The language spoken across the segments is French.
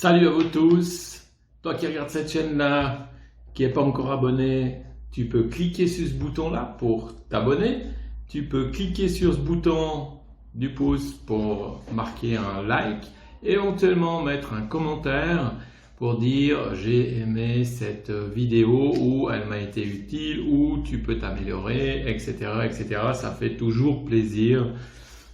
Salut à vous tous, toi qui regardes cette chaîne-là, qui n'est pas encore abonné, tu peux cliquer sur ce bouton-là pour t'abonner. Tu peux cliquer sur ce bouton du pouce pour marquer un like et éventuellement mettre un commentaire pour dire j'ai aimé cette vidéo ou elle m'a été utile ou tu peux t'améliorer, etc., etc. Ça fait toujours plaisir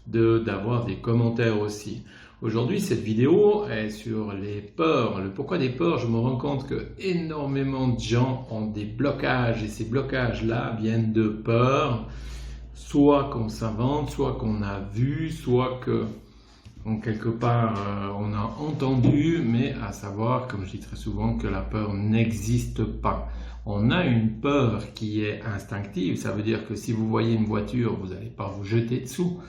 d'avoir des commentaires aussi. Aujourd'hui, cette vidéo est sur les peurs. Le pourquoi des peurs, je me rends compte que énormément de gens ont des blocages et ces blocages-là viennent de peurs, soit qu'on s'invente, soit qu'on a vu, soit que quelque part on a entendu, mais à savoir, comme je dis très souvent, que la peur n'existe pas. On a une peur qui est instinctive, ça veut dire que si vous voyez une voiture, vous n'allez pas vous jeter dessous.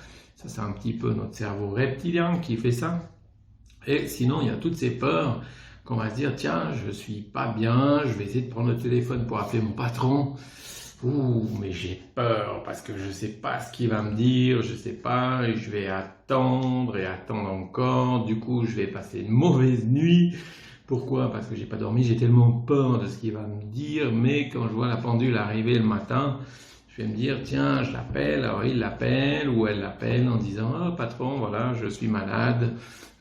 Ça, c'est un petit peu notre cerveau reptilien qui fait ça. Et sinon, il y a toutes ces peurs qu'on va se dire, tiens, je suis pas bien, je vais essayer de prendre le téléphone pour appeler mon patron. Ouh, mais j'ai peur parce que je sais pas ce qu'il va me dire, je sais pas, et je vais attendre et attendre encore. Du coup, je vais passer une mauvaise nuit. Pourquoi? Parce que j'ai pas dormi, j'ai tellement peur de ce qu'il va me dire. Mais quand je vois la pendule arriver le matin, je vais me dire, tiens, je l'appelle, alors il l'appelle ou elle l'appelle en disant, ah patron, voilà, je suis malade,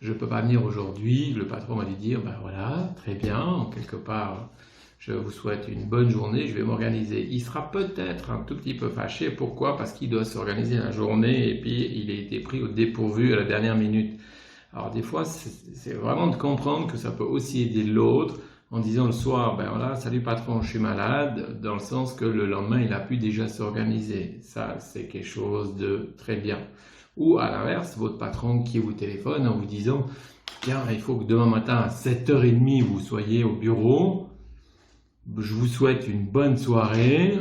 je ne peux pas venir aujourd'hui. Le patron va lui dire, ben voilà, très bien, quelque part, je vous souhaite une bonne journée, je vais m'organiser. Il sera peut-être un tout petit peu fâché, pourquoi? Parce qu'il doit s'organiser la journée et puis il a été pris au dépourvu à la dernière minute. Alors des fois, c'est vraiment de comprendre que ça peut aussi aider l'autre, en disant le soir, ben voilà, salut patron, je suis malade, dans le sens que le lendemain, il a pu déjà s'organiser. Ça, c'est quelque chose de très bien. Ou à l'inverse, votre patron qui vous téléphone en vous disant, tiens, il faut que demain matin à 7h30, vous soyez au bureau. Je vous souhaite une bonne soirée.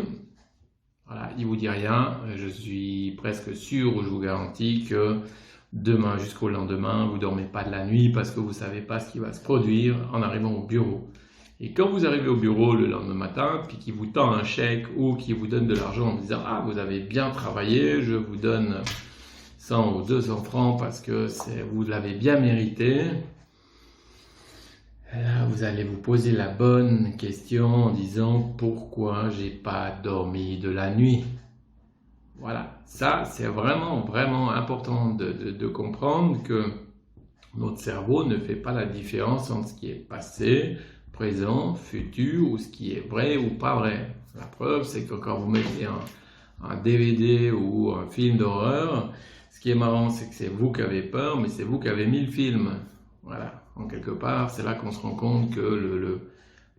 Voilà, il vous dit rien. Je suis presque sûr ou je vous garantis que demain jusqu'au lendemain, vous ne dormez pas de la nuit parce que vous ne savez pas ce qui va se produire en arrivant au bureau. Et quand vous arrivez au bureau le lendemain matin, puis qu'il vous tend un chèque ou qu'il vous donne de l'argent en disant « Ah, vous avez bien travaillé, je vous donne 100 ou 200 francs parce que vous l'avez bien mérité », là, vous allez vous poser la bonne question en disant « Pourquoi j'ai pas dormi de la nuit ?» Voilà, ça c'est vraiment important de comprendre que notre cerveau ne fait pas la différence entre ce qui est passé, présent, futur ou ce qui est vrai ou pas vrai. La preuve c'est que quand vous mettez un DVD ou un film d'horreur, ce qui est marrant c'est que c'est vous qui avez peur mais c'est vous qui avez mis le film. Voilà, en quelque part c'est là qu'on se rend compte que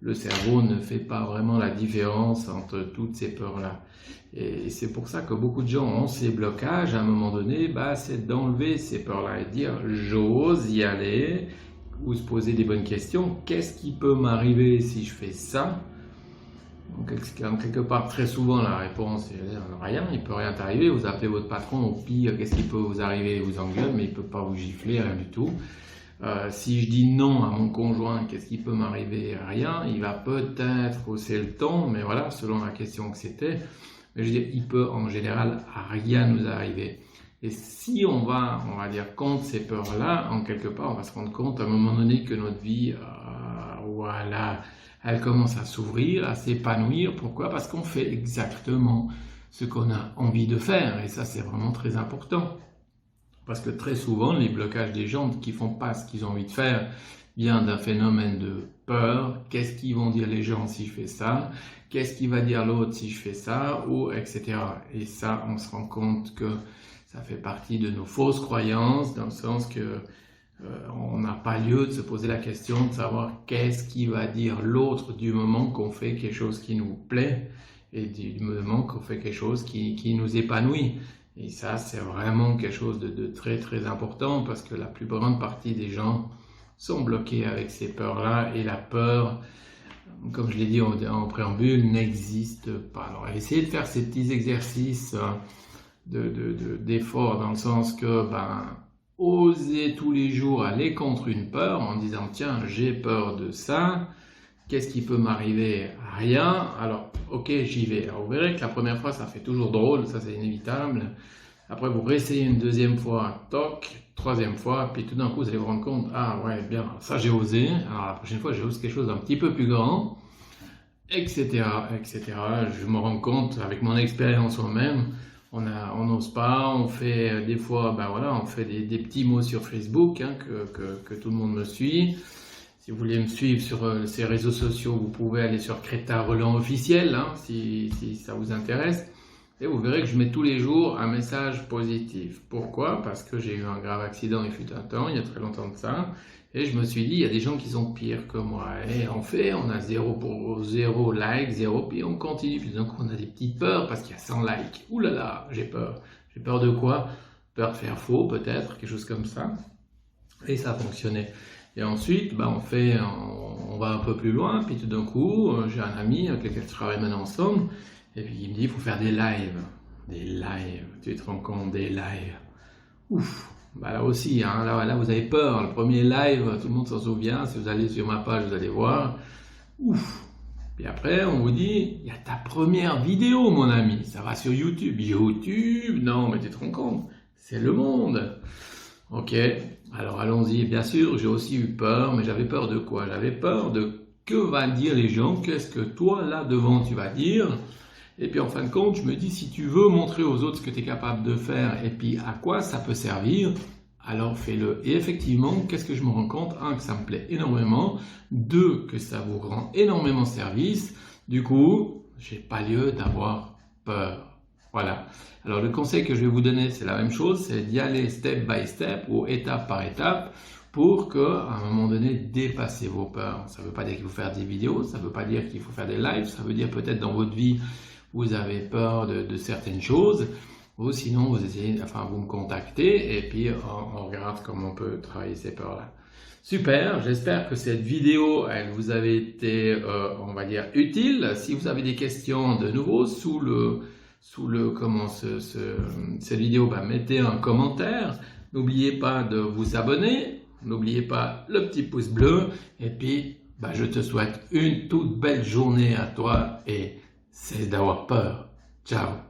le cerveau ne fait pas vraiment la différence entre toutes ces peurs-là. Et c'est pour ça que beaucoup de gens ont ces blocages. À un moment donné, c'est d'enlever ces peurs-là et de dire « j'ose y aller » ou se poser des bonnes questions. Qu'est-ce qui peut m'arriver si je fais ça? Donc, quelque part, très souvent, la réponse est rien. Il ne peut rien t'arriver. Vous appelez votre patron, au pire, qu'est-ce qui peut vous arriver? Il vous engueule, mais il ne peut pas vous gifler, rien du tout. Si je dis non à mon conjoint, qu'est-ce qui peut m'arriver? Rien. Il va peut-être hausser le ton, mais voilà, selon la question que c'était. Mais je veux dire, il peut en général rien nous arriver. Et si on va dire contre ces peurs-là, en quelque part, on va se rendre compte à un moment donné que notre vie, voilà, elle commence à s'ouvrir, à s'épanouir. Pourquoi? Parce qu'on fait exactement ce qu'on a envie de faire. Et ça, c'est vraiment très important. Parce que très souvent, les blocages des gens qui font pas ce qu'ils ont envie de faire viennent d'un phénomène de peur. Qu'est-ce qu'ils vont dire les gens si je fais ça? Qu'est-ce qu'il va dire l'autre si je fais ça? Ou etc. Et ça, on se rend compte que ça fait partie de nos fausses croyances, dans le sens que on n'a pas lieu de se poser la question de savoir qu'est-ce qui va dire l'autre du moment qu'on fait quelque chose qui nous plaît et du moment qu'on fait quelque chose qui nous épanouit. Et ça, c'est vraiment quelque chose de très très important parce que la plus grande partie des gens sont bloqués avec ces peurs-là et la peur, comme je l'ai dit en préambule, n'existe pas. Alors, essayez de faire ces petits exercices d'effort dans le sens que, osez tous les jours aller contre une peur en disant, tiens, j'ai peur de ça. Qu'est-ce qui peut m'arriver? Rien. Alors, ok, j'y vais. Alors, vous verrez que la première fois, ça fait toujours drôle, ça c'est inévitable. Après, vous réessayez une deuxième fois, toc, troisième fois, puis tout d'un coup, vous allez vous rendre compte, ah ouais, bien, ça j'ai osé. Alors la prochaine fois, j'ose quelque chose d'un petit peu plus grand, etc., etc. Je me rends compte, avec mon expérience moi-même, on n'ose pas, on fait des fois, ben voilà, on fait des petits mots sur Facebook, hein, que tout le monde me suit. Si vous voulez me suivre sur ces réseaux sociaux, vous pouvez aller sur Créta Roland officiel, hein, si ça vous intéresse. Et vous verrez que je mets tous les jours un message positif. Pourquoi? Parce que j'ai eu un grave accident il fut un temps, il y a très longtemps de ça. Et je me suis dit, il y a des gens qui sont pires que moi. Et en fait, on a 0 like, 0, puis on continue. Puis donc on a des petites peurs parce qu'il y a 100 likes. Ouh là là, j'ai peur. J'ai peur de quoi? Peur de faire faux peut-être, quelque chose comme ça. Et ça a fonctionné. Et ensuite, ben, on va un peu plus loin. Puis tout d'un coup, j'ai un ami avec lequel je travaille maintenant ensemble. Et puis il me dit, il faut faire des lives. Des lives, tu te rends compte, des lives. Ouf, bah là aussi, hein, là vous avez peur. Le premier live, tout le monde s'en souvient. Si vous allez sur ma page, vous allez voir. Ouf. Puis après, on vous dit, il y a ta première vidéo, mon ami. Ça va sur YouTube. YouTube, non, mais tu te rends compte, c'est le monde. Ok, alors allons-y. Bien sûr, j'ai aussi eu peur, mais j'avais peur de quoi? J'avais peur de que vont dire les gens, qu'est-ce que toi, là devant, tu vas dire? Et puis en fin de compte, je me dis, si tu veux montrer aux autres ce que tu es capable de faire et puis à quoi ça peut servir, alors fais-le. Et effectivement, qu'est-ce que je me rends compte? Un, que ça me plaît énormément. Deux, que ça vous rend énormément service. Du coup, j'ai pas lieu d'avoir peur. Voilà. Alors le conseil que je vais vous donner, c'est la même chose, c'est d'y aller step by step ou étape par étape pour que, à un moment donné, dépasser vos peurs. Ça ne veut pas dire qu'il faut faire des vidéos, ça ne veut pas dire qu'il faut faire des lives, ça veut dire peut-être dans votre vie, vous avez peur de certaines choses, ou sinon vous me contactez et puis on regarde comment on peut travailler ces peurs-là. Super, j'espère que cette vidéo, elle vous avait été, on va dire, utile. Si vous avez des questions de nouveau cette vidéo, mettez un commentaire. N'oubliez pas de vous abonner, n'oubliez pas le petit pouce bleu et puis je te souhaite une toute belle journée à toi et cesse d'avoir peur. Ciao.